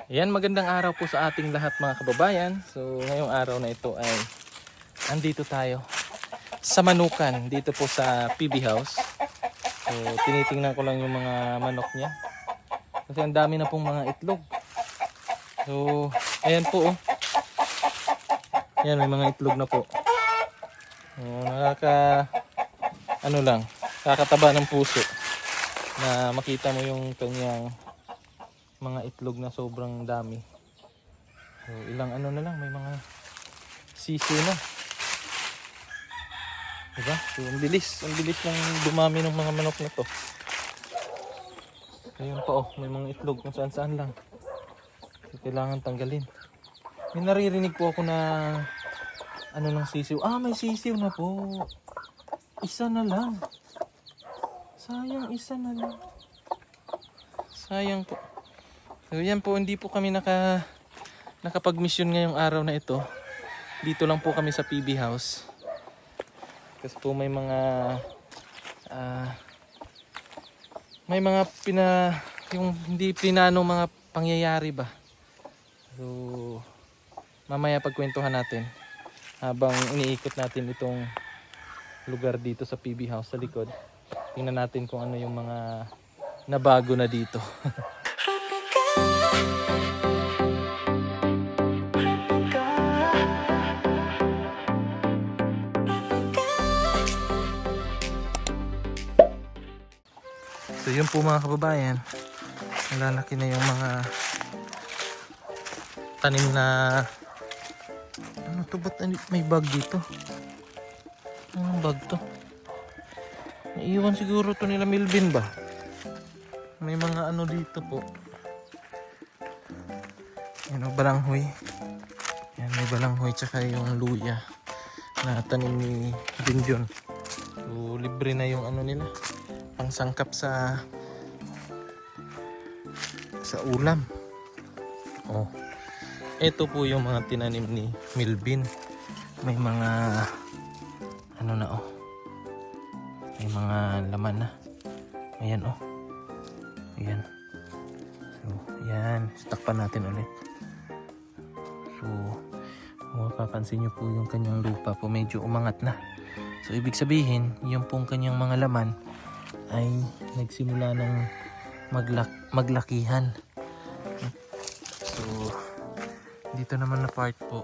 Ayan, magandang araw po sa ating lahat mga kababayan. So ngayong araw na ito ay andito tayo sa Manukan, dito po sa PB House. So tinitingnan ko lang yung mga manok niya kasi ang dami na pong mga itlog. So ayan po oh. Ayan, may mga itlog na po. Ano lang, kakataba ng puso na makita mo yung kanyang mga itlog na sobrang dami. So ilang ano na lang, may mga sisiw na. Diba? So ang bilis lang dumami ng mga manok na to. Ayun pa oh, may mga itlog kung saan saan lang. So kailangan tanggalin. May naririnig po ako na ano ng sisiw. Ah, may sisiw na po. Isa na lang. Sayang, isa na lang. Sayang po. So yan po, hindi po kami nakapag-mission ngayong araw na ito. Dito lang po kami sa PB House. Kasi po may mga yung hindi pinano mga pangyayari ba. So mamaya pagkwentuhan natin habang iniikot natin itong lugar dito sa PB House sa likod. Tingnan natin kung ano yung mga nabago na dito. So yun po mga kababayan, nalalaki na yung mga tanim na ano to, ba't may bag dito? Anong bag to? Naiiwan siguro to nila Milvin ba? May mga ano dito po. Yan o, balanghoy. Yan, may balanghoy tsaka yung luya na tanim ni Junjun. So libre na yung ano nila, pangsangkap sa ulam. Oh. Ito po yung mga tinanim ni Milvin. May mga ano na oh. May mga laman na. Ayan oh. Ayan. So, ayan, takpan natin ulit. So, mapapansin nyo po yung kanyang lupa po medyo umangat na. So, ibig sabihin, yung pong kanyang mga laman ay nagsimula ng maglakihan. So dito naman na part po,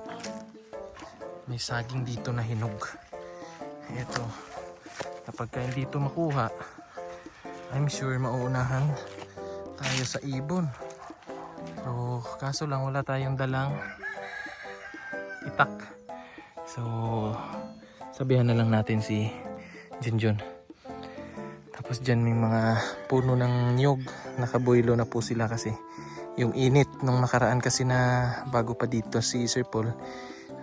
may saging dito na hinog. Ito, kapag hindi ito makuha, I'm sure mauunahan tayo sa ibon. So kaso lang wala tayong dalang itak. So sabihan na lang natin si Junjun. Tapos dyan may mga puno ng niyog. Nakaboylo na po sila kasi yung init nung nakaraan kasi na bago pa dito si Sir Paul,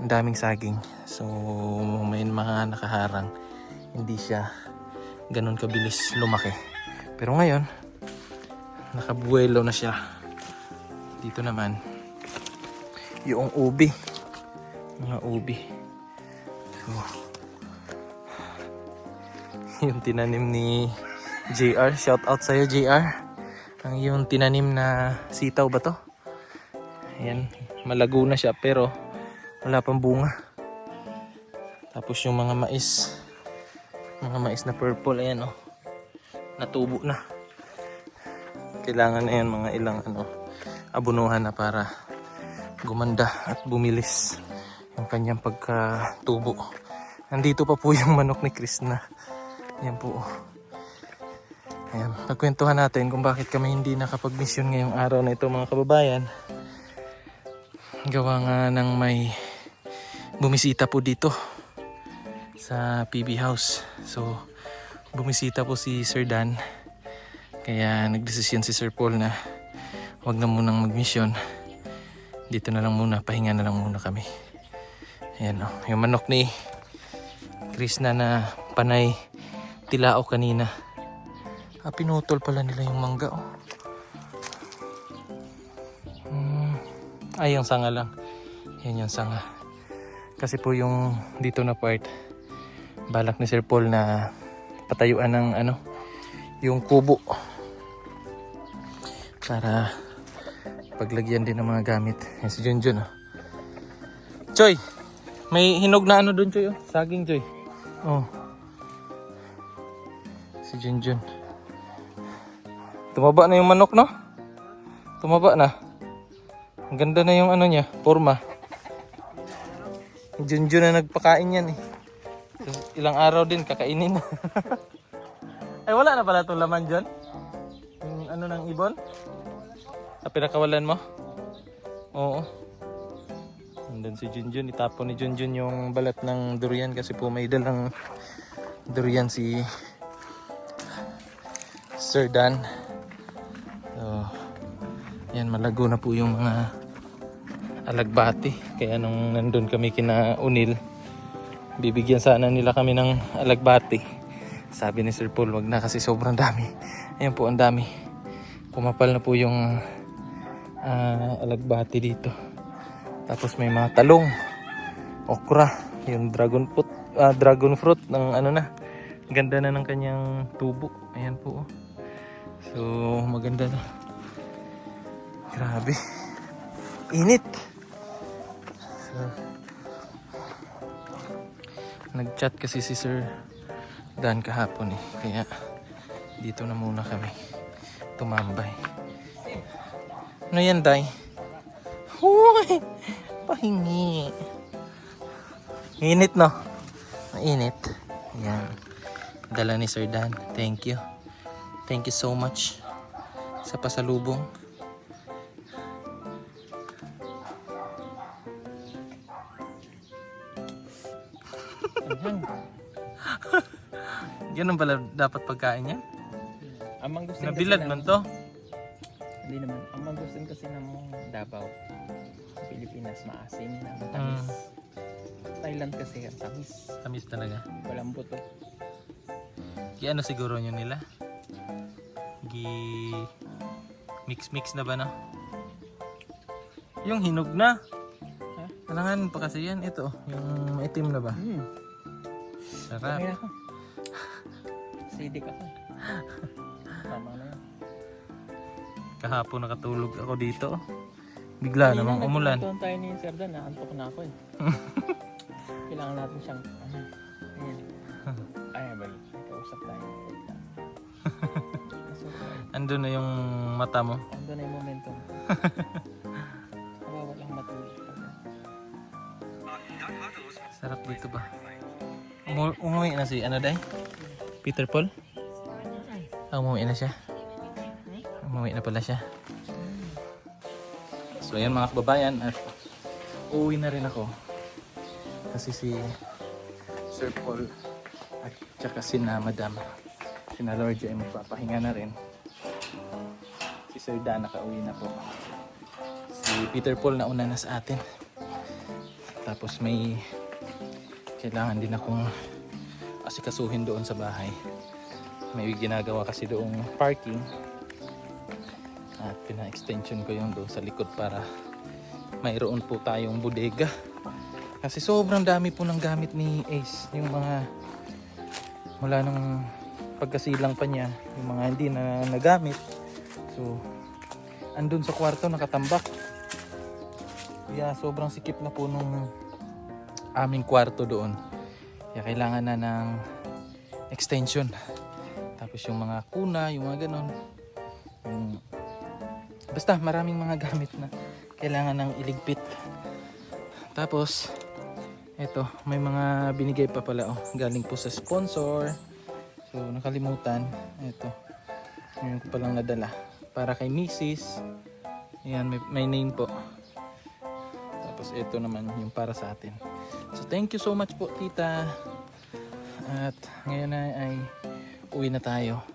ang daming saging. So may mga nakaharang. Hindi siya ganun kabilis lumaki. Pero ngayon, nakabuelo na siya. Dito naman, yung ubi. Mga ubi. So, yung tinanim ni JR, shout out sa'yo JR. Ang yung tinanim na sitaw ba to? Ayan, malago na siya pero wala pang bunga. Tapos yung mga mais na purple, ayan oh, natubo na. Kailangan na yan mga ilang abunuhan na para gumanda at bumilis yung kanyang pagkatubo. Nandito pa po yung manok ni Krishna. Yan po. Ayan, pagkwentuhan natin kung bakit kami hindi nakapag-mission ngayong araw na ito mga kababayan. Gawa nga ng may bumisita po dito sa PB House. So bumisita po si Sir Dan. Kaya nagdesisyon si Sir Paul na wag na munang mag-mission. Dito na lang muna, pahinga na lang muna kami. Ayan oh, yung manok ni Krishna na panay tilao kanina. Pinutol pala nila yung mangga oh. Ay, yung sanga lang. Yan yung sanga. Kasi po yung dito na part, balak ni Sir Paul na patayuan ng yung kubo para paglagyan din ng mga gamit. Yan si Junjun, oh. Choy! May hinog na ano doon, Choy, oh. Saging, Choy. Oh. Si Junjun. Tumaba na yung manok, no? Tumaba na. Ang ganda na yung ano niya, forma. Junjun na nagpakain yan, eh. So, ilang araw din kakainin. Ay, wala na pala itong laman dyan? Yung ano ng ibon? Sa pinakawalan mo? Oo. Nandun si Junjun. Itapon ni Junjun yung balat ng durian kasi po may dalang durian si Sir Dan. So, yan, malago na po yung mga alagbati. Kaya nung nandun kami kina Unil, bibigyan sana nila kami ng alagbati. Sabi ni Sir Paul, wag na kasi sobrang dami. Ayan po, ang dami. Pumapal na po yung alagbati dito. Tapos may mga talong, okra, yung dragon fruit ng ano na. Ganda na ng kanyang tubo. Ayan po. So, maganda na. Grabe. Init. So, nag-chat kasi si Sir Dan kahapon, eh. Kaya dito na muna kami tumambay. Ano yan, Day? Huy! Pahingi. Init, no? Mainit. Ayan. Dala ni Sir Dan. Thank you. Thank you so much sa pasalubong. Ganun pala dapat pagkain yan? Amang gusto Nabilad man to? Hindi naman. Amang gusto kasi ng Davao. Sa Pilipinas, maasim na matamis. Thailand kasi ang tamis. Tamis talaga. Walang buto. Kaya ano siguro nyo nila? Mix na ba na? Yung hinog na. Ha? Kailangan pa kasi yan. Ito, yung itim na ba? Sarap. Kaya ako. Sidik ako. Tama na yan. Kahapon nakatulog ako dito. Bigla namang umulan. Kanina tayo ni Sir Dan, naantok na ako eh. Kailangan natin siyang ayan. Ay, bali. Kausap tayo. Andun na yung mata mo. Andun na yung momentum. Kawawa lang matulog. Sarap dito ba? Umuwi na si ano, Day? Peter Paul? Umuwi na siya. Umuwi na pala siya. So ayan mga kababayan, at uuwi na rin ako. Kasi si Sir Paul at saka si na Madam, si na Lord ay magpapahinga na rin. Si Sir Dan nakauwi na po. Si Peter Paul nauna na sa atin. Tapos may kailangan din akong asikasuhin doon sa bahay. May ginagawa kasi doong parking. At pina-extension ko yung doon sa likod para mayroon po tayong bodega. Kasi sobrang dami po ng gamit ni Ace. Yung mga mula nung pagkasilang pa niya, yung mga hindi na nagamit. So, andun sa kwarto nakatambak. Kaya sobrang sikip na po nung aming kwarto doon. Kaya kailangan na ng extension. Tapos yung mga kuna, yung mga ganon. Basta maraming mga gamit na kailangan ng iligpit. Tapos eto, may mga binigay pa pala, oh, galing po sa sponsor. So nakalimutan. Eto, ngayon ko palang nadala para kay Mrs. Ayan, may name po. Tapos ito naman yung para sa atin. So thank you so much po, tita. At ngayon ay uwi na tayo.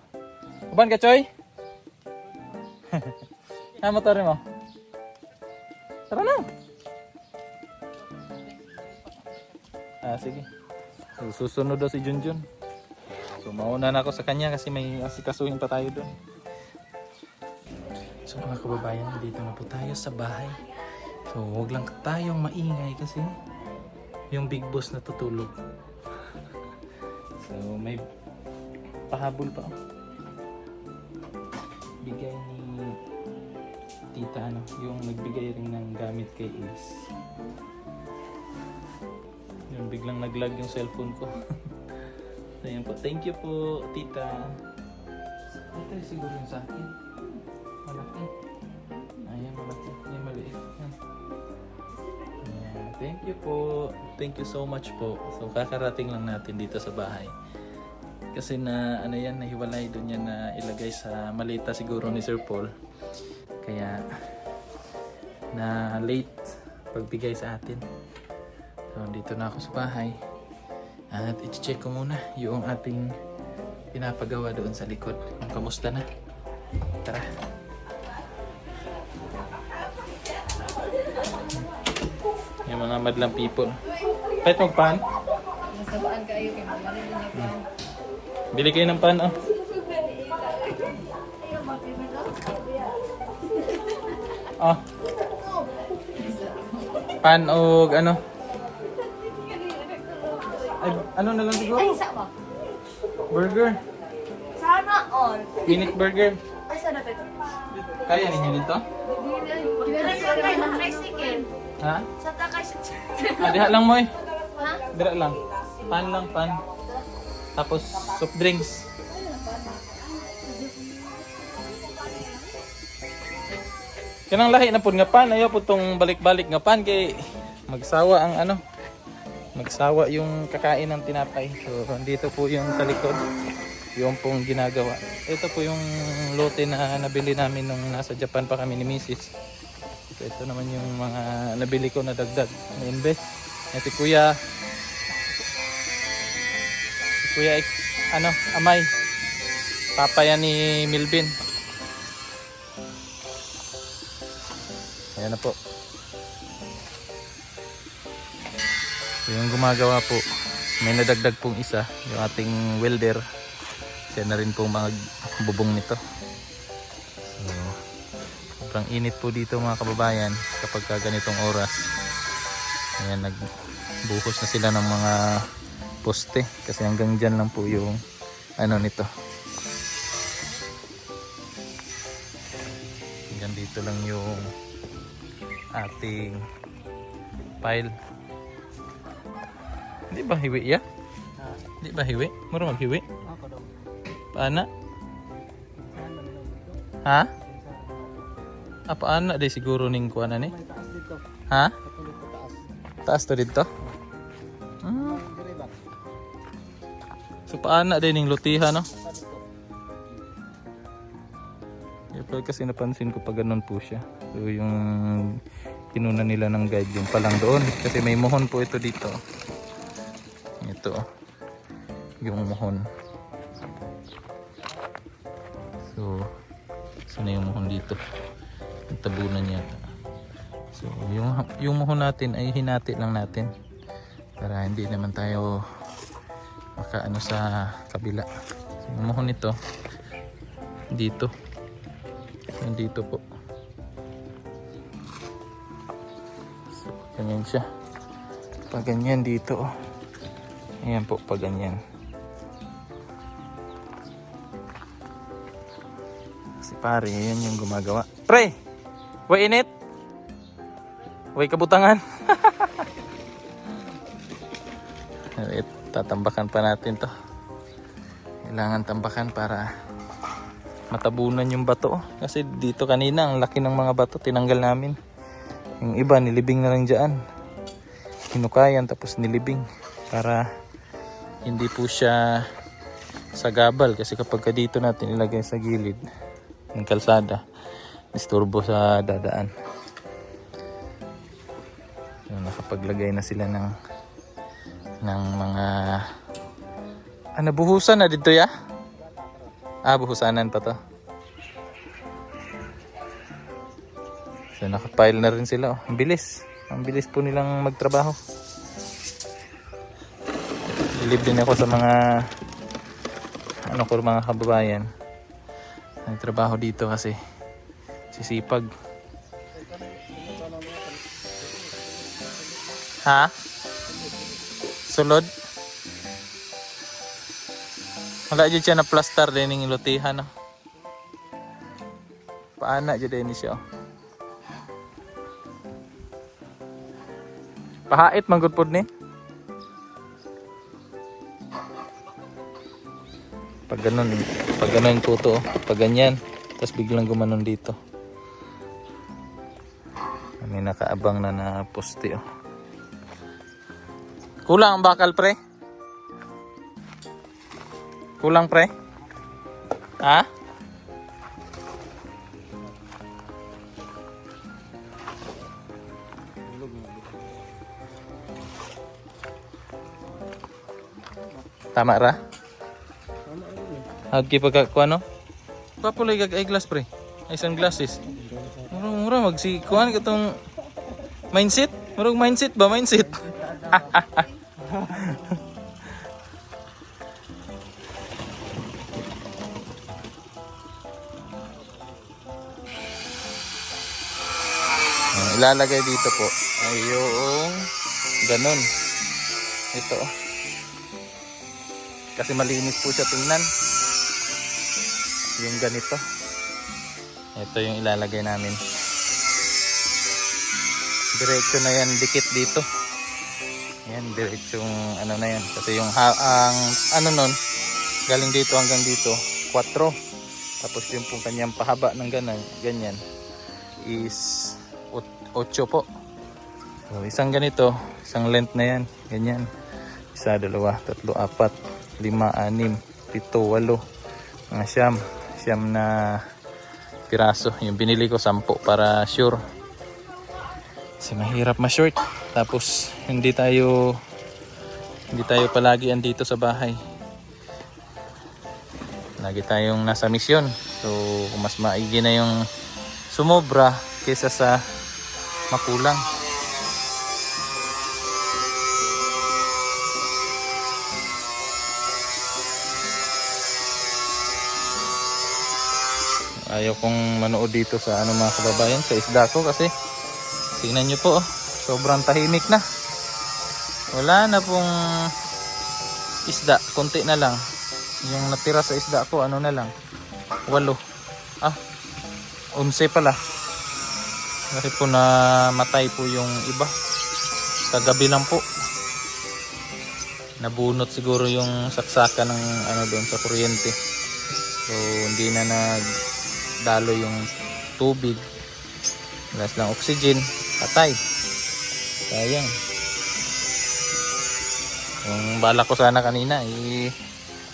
Uban ka, Choy? Ha, motorin mo. Tara na. Sige. So, susunod daw si Junjun. So mauna na ako sa kanya kasi may asikasuhin pa tayo doon. So mga kababayan, dito na po tayo sa bahay. So huwag lang tayong maingay kasi yung big boss natutulog. So may pahabol pa. Bigay ni tita, ano, yung nagbigay rin ng gamit kay Ace. Yun, biglang naglag yung cellphone ko. So, yan po. Thank you po, tita. Ito siguro yung sa akin. Malaki. Ayan, malaki. Yan, maliit. Yan. Ayan. Thank you po. Thank you so much po. So, kakarating lang natin dito sa bahay. Kasi na, ano yan, nahiwalay doon yan na ilagay sa malita siguro ni Sir Paul. Kaya, na late pagbigay sa atin. So, dito na ako sa bahay. At i-check ko muna yung ating pinapagawa doon sa likod. Kung kamusta na. Tara. Yung mga madlang people. Kahit magpan? Nasabaan kayo kay mamali din yung pan. Bili kayo ng pan, oh. Oh. Pan o ano? Ay, ano na lang siguro? Ay, sama. Burger. Sana all. Minute burger. Ay, sana ba ito? Kaya ninyo dito? Sa tayo ng tricycle. Ha? Sa takay sa... Diha lang mo eh. Ha? Dira lang. Pan lang, pan. Tapos soft drinks. Kanang lahi na po nga pan. Ayaw po tong balik-balik nga pan. Kay magsawa ang ano. Magsawa yung kakain ng tinapay. So, dito po yung sa likod. Yung pong ginagawa. Ito po yung lote na nabili namin nung nasa Japan pa kami ni Mrs. So, ito naman yung mga nabili ko na dagdag na invest. Si Kuya ano, Amay. Papa yan ni Milvin. Ayan na po. So, yung gumagawa po, may nadagdag pong isa, yung ating welder. Siya na rin pong magbubong nito. So, sobrang init po dito mga kababayan kapag ganitong oras. Ayan, nagbuhos na sila ng mga poste kasi hanggang dyan lang po yung ano nito. Hanggang dito lang yung ating pile. Di ba hiwi ya? Di ba hiwi? Mura maghiwi? Paana? Ha? Paana? Di siguro ning kuha na ni? Ha? Taas to dito? Hmm. So paana din ning lutihan, no? Pero kasi napansin ko pa ganun po siya. So yung kinuna nila ng guide yung palang doon. Kasi may mohon po ito dito. Ito. Yung mohon. So, sana yung mohon dito. Yung tabunan yata. So, yung mohon natin ay hinati lang natin. Para hindi naman tayo makaano sa kabila. So, yung mohon nito dito. Dito po. So, ganyan siya. Pag ganyan dito. Ayan po, pag ganyan. Si pare, yan yung gumagawa. Pre! Way init! Way kabutangan! Tatambakan pa natin to. Kailangan tambakan para matabunan yung bato. Kasi dito kanina, ang laki ng mga bato, tinanggal namin. Yung iba, nilibing na lang dyan. Hinukayan, tapos nilibing. Para hindi po siya sagabal. Kasi kapag dito natin ilagay sa gilid ng kalsada, istorbo sa dadaan. So, nakapaglagay na sila ng mga buhusan na dito ya? Buhusanan pa to. So nakapile na rin sila. Ang bilis. Ang bilis po nilang magtrabaho. Ilib din ako sa mga mga kababayan. Nagtrabaho dito kasi sisipag. Ha? Sulod? Wala dyan siya na plaster din yung lutihan. No? Paana dyan din siya. Oh. Pahait manggod pod ni. Pag ganun po to, pag ganyan, tapos biglang gumanon dito. May nakaabang na poste oh. Kulang ang bakal pre? Kulang pre? Ha? Tama ra? Hagi pagka ano? Papulay kag eyeglass pre. Ay sunglasses. Mura magsikuan katong mindset. Murag mindset ba mindset? Ang ilalagay dito po ay yung ganun. Ito. Kasi malinis po siya tingnan. Yung ganito. Ito yung ilalagay namin. Diretso na yan, dikit dito. Yan, diretso yung ano na yan. Kasi yung ang ano nun, galing dito hanggang dito, 4. Tapos yung pong kanyang pahaba ng ganyan is 8 po. So, isang ganito, isang length na yan, ganyan. 1, 2, 3, 4, 5, 6, 7, 8, mga siyam na piraso. Yung binili ko 10 para sure. Kasi mahirap ma-short. Tapos hindi tayo palagi andito sa bahay. Lagi tayong nasa misyon. So mas maigi na yung sumobra kaysa sa makulang. Ayaw kong manood dito sa ano mga kababayan, sa isda ko kasi tingnan nyo po, sobrang tahimik na. Wala na pong isda, konti na lang. Yung natira sa isda ko, ano na lang, 8. 11 pala. Kasi po namatay po yung iba. Kagabi lang po. Nabunot siguro yung saksakan ng ano doon sa kuryente. So hindi na nagdalo yung tubig. Wala lang oxygen. Patay. Sayang. Yung bala ko sana kanina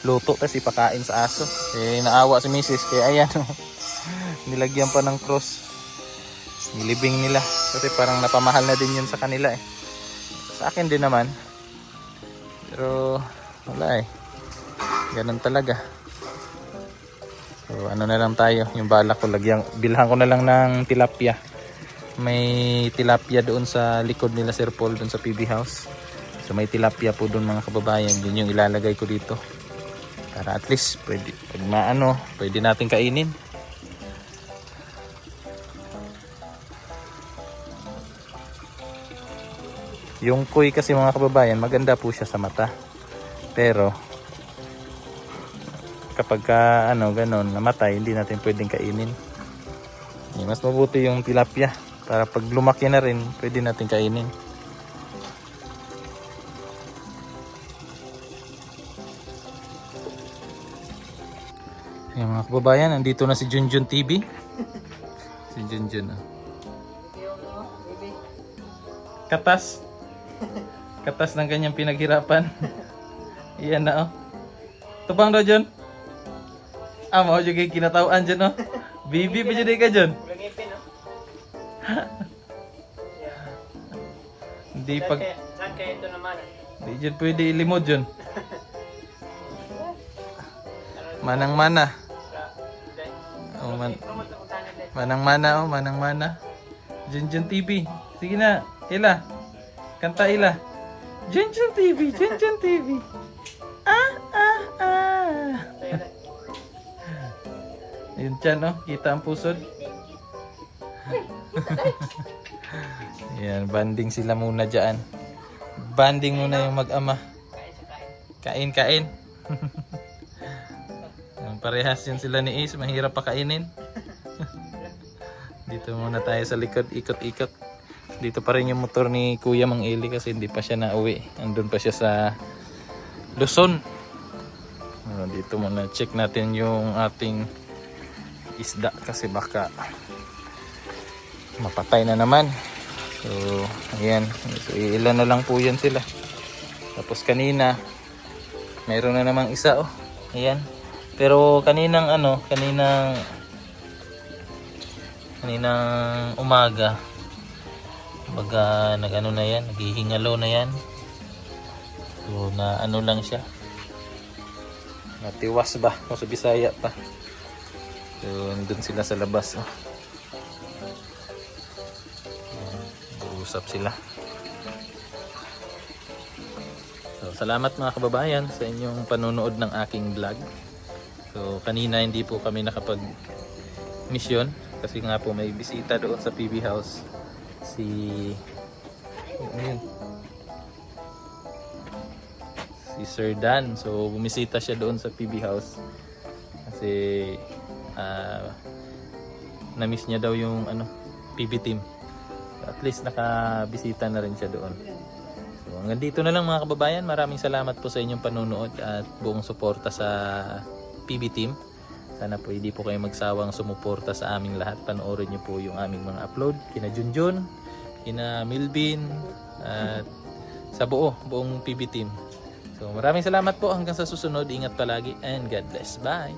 luto tapos ipakain sa aso. Naawa si Mrs. Kaya ayan nilagyan pa ng cross. Nilibing nila kasi parang napamahal na din yun sa kanila sa akin din naman, pero wala ganun talaga. So ano na lang tayo, yung bala ko bilhan ko na lang ng tilapia. May tilapia doon sa likod nila Sir Paul, doon sa PB House. So may tilapia po doon mga kababayan. Yun yung ilalagay ko dito. Para at least pwede, pag pwede natin kainin. Yung koi kasi mga kababayan, maganda po siya sa mata. Pero kapag ganon namatay, hindi natin pwedeng kainin. Mas mabuti yung tilapia. Para pag lumaki na rin, pwede natin kainin. Yung mga kababayan, nandito na si Junjun TV. Si Junjun. Katas. Katas ng kanyang pinaghirapan. Iyan na Tubang daw Jun. Mau juga kinatawaan dyan Bibi pa dyan ka Jun. Hindi pag ito naman. Hindi dyan pwede ilimod Jun. Manang-mana. Manang-mana Junjun TV. Sige na, Ila. Kanta Ila. Junjun TV, Junjun TV. Yun dyan kita ang pusod. Yan, banding sila muna dyan. Banding muna yung mag-ama. Kain. Parehas yun sila ni Ace, mahirap pa kainin. Dito muna tayo sa likod, ikot-ikot. dito pa rin yung motor ni Kuya Mang Eli kasi hindi pa siya nauwi. Andun pa siya sa Luzon. Dito muna check natin yung ating isda kasi baka mapatay na naman. So ayan, so ilan na lang po yan sila. Tapos kanina mayroon na namang isa, oh. Ayan. Pero kaninang umaga baga nag-ano na yan, naghihingalo na yan. So na ano lang siya, natiwas ba o sa Bisaya pa. So nandun sila sa labas, oh. Usap sila. So salamat mga kababayan sa inyong panonood ng aking vlog. So kanina hindi po kami nakapag mission kasi nga po may bisita doon sa PB House si Sir Dan. So bumisita siya doon sa PB House kasi na-miss niya daw yung PB team. So, at least nakabisita na rin siya doon. So hanggang dito na lang mga kababayan. Maraming salamat po sa inyong panonood at buong suporta sa PB team. Sana po hindi po kayo magsawang sumuporta sa aming lahat. Panoorin niyo po yung aming mga upload. Kina Junjun, kina Milvin, at sa buong PB team. So maraming salamat po. Hanggang sa susunod. Ingat palagi and God bless. Bye!